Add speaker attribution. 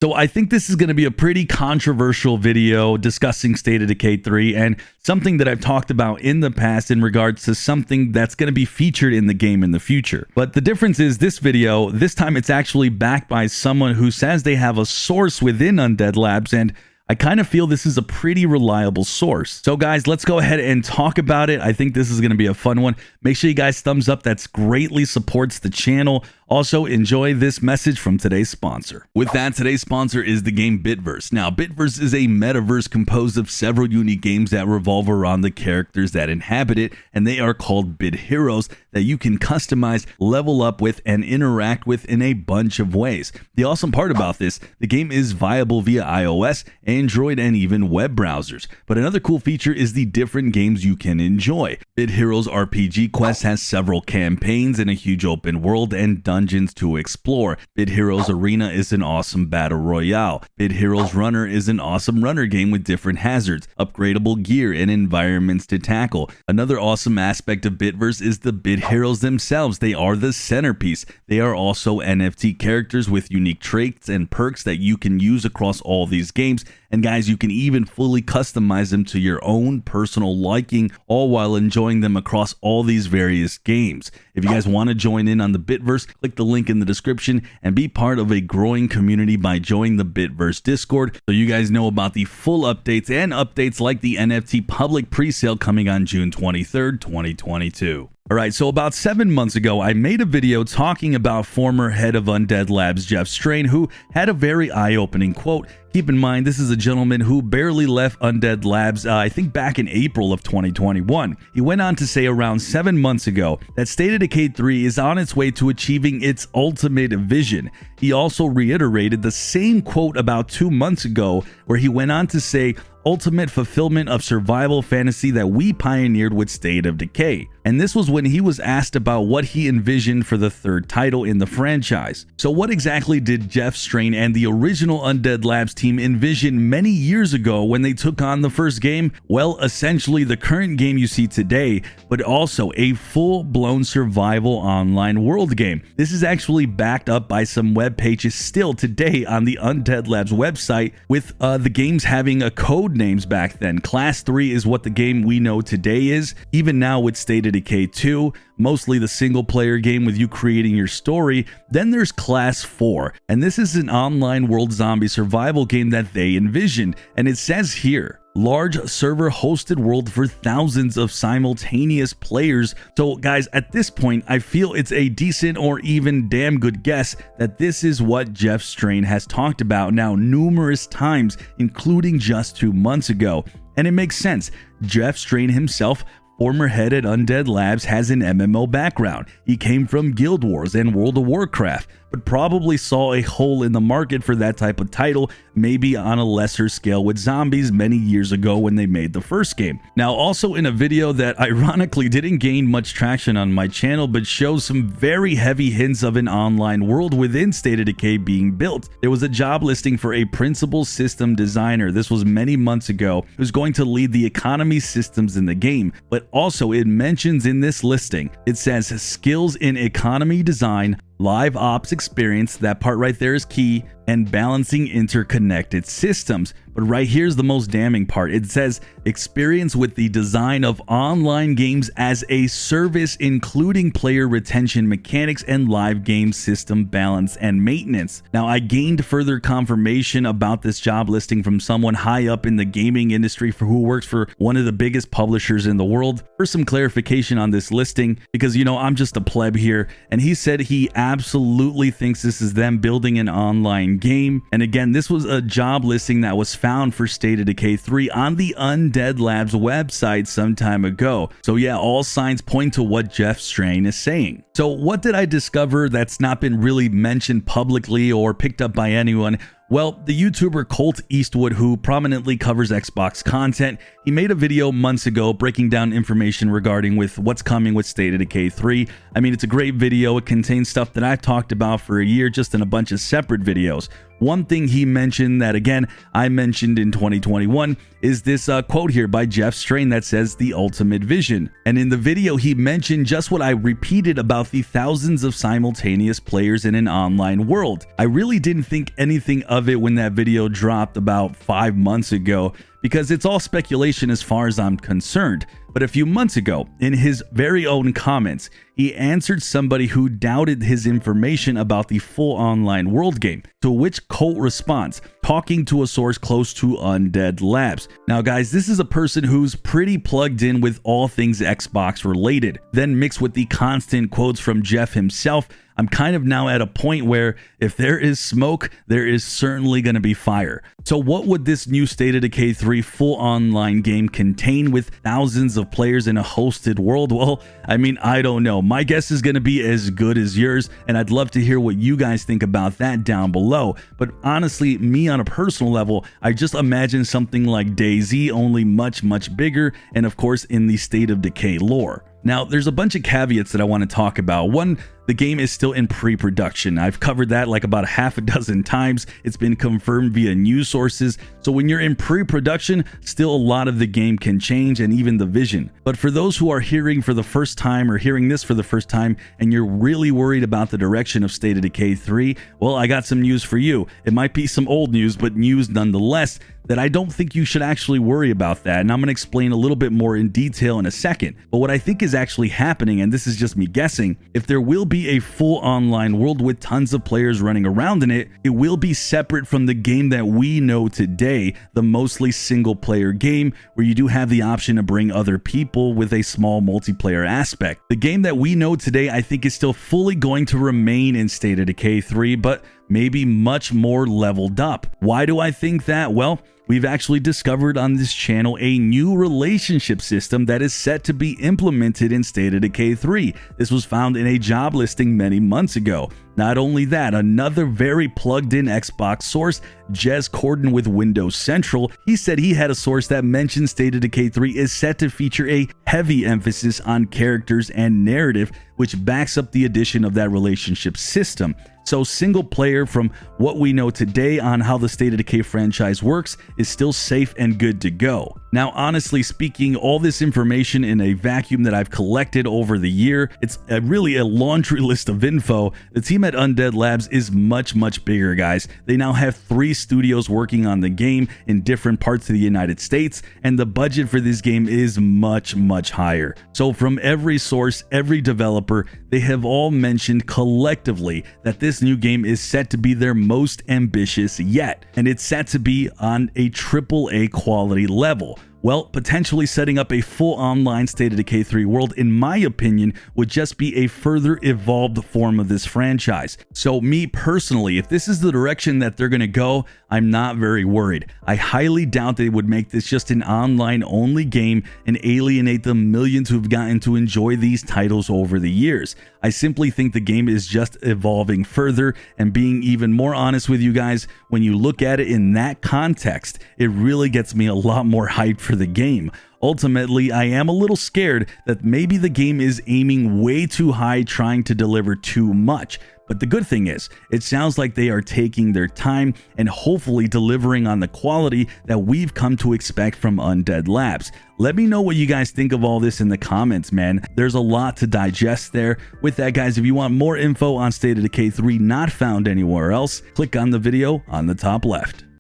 Speaker 1: So I think this is going to be a pretty controversial video discussing State of Decay 3 and something that I've talked about in the past in regards to something that's going to be featured in the game in the future. But the difference is this video, this time it's actually backed by someone who says they have a source within Undead Labs, and I kind of feel this is a pretty reliable source. So guys, let's go ahead and talk about it. I think this is going to be a fun one. Make sure you guys thumbs up. That's greatly supports the channel. Also, enjoy this message from today's sponsor. With that, today's sponsor is the game Bitverse. Now, Bitverse is a metaverse composed of several unique games that revolve around the characters that inhabit it, and they are called Bit Heroes that you can customize, level up with, and interact with in a bunch of ways. The awesome part about this, the game is viable via iOS, Android, and even web browsers. But another cool feature is the different games you can enjoy. Bit Heroes RPG Quest has several campaigns in a huge open world and dungeons to explore. Bit Heroes Arena is an awesome battle royale. Bit Heroes Runner is an awesome runner game with different hazards, upgradable gear, and environments to tackle. Another awesome aspect of Bitverse is the Bit Heroes themselves. They are the centerpiece. They are also NFT characters with unique traits and perks that you can use across all these games. And guys, you can even fully customize them to your own personal liking, all while enjoying them across all these various games. If you guys want to join in on the Bitverse, click the link in the description and be part of a growing community by joining the Bitverse Discord so you guys know about the full updates and updates like the NFT public pre-sale coming on June 23rd, 2022. Alright, so about 7 months ago, I made a video talking about former head of Undead Labs, Jeff Strain, who had a very eye-opening quote. Keep in mind, this is a gentleman who barely left Undead Labs, I think back in April of 2021. He went on to say around 7 months ago that State of Decay 3 is on its way to achieving its ultimate vision. He also reiterated the same quote about 2 months ago, where he went on to say, ultimate fulfillment of survival fantasy that we pioneered with State of Decay. And this was when he was asked about what he envisioned for the third title in the franchise. So what exactly did Jeff Strain and the original Undead Labs team envision many years ago when they took on the first game? Well, essentially the current game you see today, but also a full-blown survival online world game. This is actually backed up by some web pages still today on the Undead Labs website, with the games having a code names back then. Class 3 is what the game we know today is. Even now with State of Decay 2, mostly the single player game with you creating your story. Then there's Class 4, and this is an online world zombie survival game that they envisioned, and it says here, large server hosted world for thousands of simultaneous players. So guys, at this point, I feel it's a decent or even damn good guess that this is what Jeff Strain has talked about now numerous times, including just 2 months ago. And it makes sense. Jeff Strain himself, former head at Undead Labs, has an MMO background. He came from Guild Wars and World of Warcraft, but probably saw a hole in the market for that type of title, maybe on a lesser scale with zombies many years ago when they made the first game. Now, also in a video that ironically didn't gain much traction on my channel, but shows some very heavy hints of an online world within State of Decay being built. There was a job listing for a principal system designer. This was many months ago, who's going to lead the economy systems in the game. But also it mentions in this listing, it says skills in economy design, live ops experience, that part right there is key, and balancing interconnected systems. But right here's the most damning part. It says experience with the design of online games as a service, including player retention mechanics and live game system balance and maintenance. Now, I gained further confirmation about this job listing from someone high up in the gaming industry who works for one of the biggest publishers in the world for some clarification on this listing, because you know, I'm just a pleb here, and he said he absolutely thinks this is them building an online game. And again, this was a job listing that was found for State of Decay 3 on the Undead Labs website some time ago. So yeah, all signs point to what Jeff Strain is saying. So what did I discover that's not been really mentioned publicly or picked up by anyone? Well, the YouTuber Colt Eastwood, who prominently covers Xbox content, he made a video months ago breaking down information regarding with what's coming with State of Decay 3. I mean, it's a great video. It contains stuff that I've talked about for a year just in a bunch of separate videos. One thing he mentioned that, again, I mentioned in 2021 is this quote here by Jeff Strain that says the ultimate vision. And in the video, he mentioned just what I repeated about the thousands of simultaneous players in an online world. I really didn't think anything of it when that video dropped about 5 months ago, because it's all speculation as far as I'm concerned. But a few months ago, in his very own comments, he answered somebody who doubted his information about the full online world game, to which Colt responds, talking to a source close to Undead Labs. Now guys, this is a person who's pretty plugged in with all things Xbox related. Then mixed with the constant quotes from Jeff himself, I'm kind of now at a point where if there is smoke, there is certainly going to be fire. So what would this new State of Decay 3 full online game contain with thousands of players in a hosted world? Well, I mean, I don't know. My guess is going to be as good as yours, and I'd love to hear what you guys think about that down below. But honestly, me on a personal level, I just imagine something like DayZ, only much, much bigger, and of course in the State of Decay lore. Now, there's a bunch of caveats that I want to talk about. One, the game is still in pre-production. I've covered that like about half a dozen times. It's been confirmed via news sources. So when you're in pre-production, still a lot of the game can change, and even the vision. But for those who are hearing for the first time or hearing this for the first time, and you're really worried about the direction of State of Decay 3, well, I got some news for you. It might be some old news, but news nonetheless, that I don't think you should actually worry about that, and I'm going to explain a little bit more in detail in a second. But what I think is actually happening, and this is just me guessing, if there will be a full online world with tons of players running around in it, it will be separate from the game that we know today, the mostly single player game where you do have the option to bring other people with a small multiplayer aspect. The game that we know today, I think, is still fully going to remain in State of Decay 3, but maybe much more leveled up. Why do I think that? Well, we've actually discovered on this channel a new relationship system that is set to be implemented in State of Decay 3. This was found in a job listing many months ago. Not only that, another very plugged-in Xbox source, Jez Corden with Windows Central, he said he had a source that mentioned State of Decay 3 is set to feature a heavy emphasis on characters and narrative, which backs up the addition of that relationship system. So single player, from what we know today on how the State of Decay franchise works, is still safe and good to go. Now, honestly speaking, all this information in a vacuum that I've collected over the year, it's really a laundry list of info. The team at Undead Labs is much, much bigger, guys. They now have 3 studios working on the game in different parts of the United States, and the budget for this game is much, much higher. So from every source, every developer, they have all mentioned collectively that this new game is set to be their most ambitious yet, and it's set to be on a AAA quality level. Well, potentially setting up a full online State of Decay 3 world, in my opinion, would just be a further evolved form of this franchise. So me personally, if this is the direction that they're going to go, I'm not very worried. I highly doubt they would make this just an online only game and alienate the millions who've gotten to enjoy these titles over the years. I simply think the game is just evolving further, and being even more honest with you guys, when you look at it in that context, it really gets me a lot more hyped for the game. Ultimately, I am a little scared that maybe the game is aiming way too high, trying to deliver too much. But the good thing is, it sounds like they are taking their time and hopefully delivering on the quality that we've come to expect from Undead Labs. Let me know what you guys think of all this in the comments, man. There's a lot to digest there. With that, guys, if you want more info on State of Decay 3 not found anywhere else, click on the video on the top left.